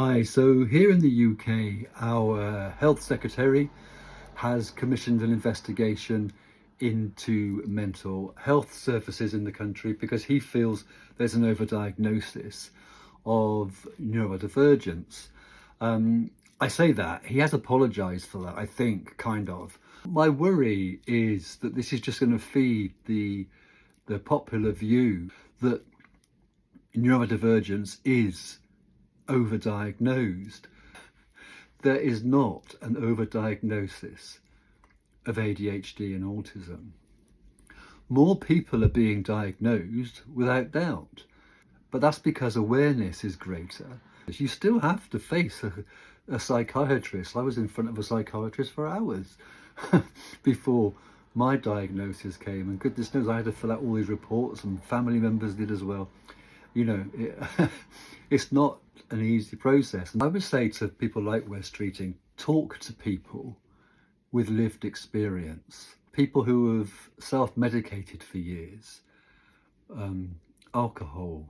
Hi, so here in the UK, our Health Secretary has commissioned an investigation into mental health services in the country because he feels there's an overdiagnosis of neurodivergence. I say that, he has apologised for that, I think, kind of. My worry is that this is just going to feed the popular view that neurodivergence is overdiagnosed. There is not an overdiagnosis of ADHD and autism. More people are being diagnosed without doubt, but that's because awareness is greater. You still have to face a psychiatrist. I was in front of a psychiatrist for hours before my diagnosis came, and goodness knows I had to fill out all these reports, and family members did as well. You know, it's not an easy process. And I would say to people like Wes Streeting, talk to people with lived experience, people who have self-medicated for years, alcohol,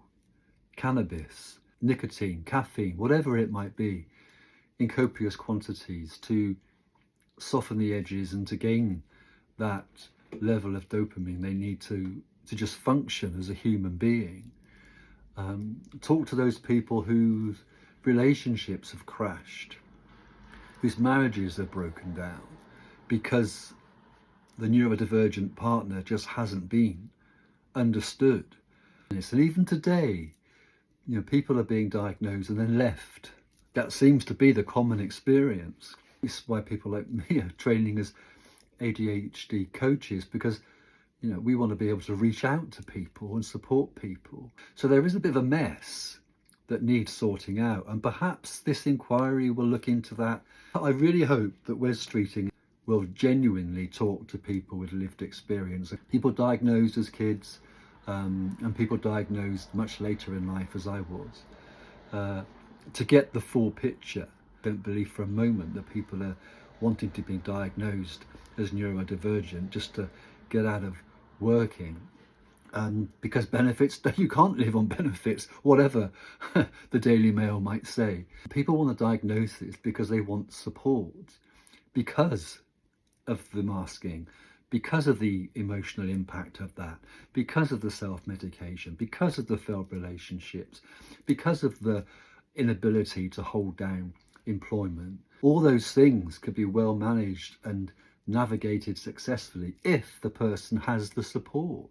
cannabis, nicotine, caffeine, whatever it might be, in copious quantities to soften the edges and to gain that level of dopamine they need to just function as a human being. Talk to those people whose relationships have crashed, whose marriages have broken down because the neurodivergent partner just hasn't been understood. And even today, you know, people are being diagnosed and then left. That seems to be the common experience. This is why people like me are training as ADHD coaches, because you know, we want to be able to reach out to people and support people. So there is a bit of a mess that needs sorting out, and perhaps this inquiry will look into that. I really hope that Wes Streeting will genuinely talk to people with lived experience, people diagnosed as kids, and people diagnosed much later in life, as I was, to get the full picture. I don't believe for a moment that people are wanting to be diagnosed as neurodivergent just to get out of working, because benefits, you can't live on benefits, whatever the Daily Mail might say. People want a diagnosis because they want support, because of the masking, because of the emotional impact of that, because of the self-medication, because of the failed relationships, because of the inability to hold down employment. All those things could be well managed and navigated successfully if the person has the support.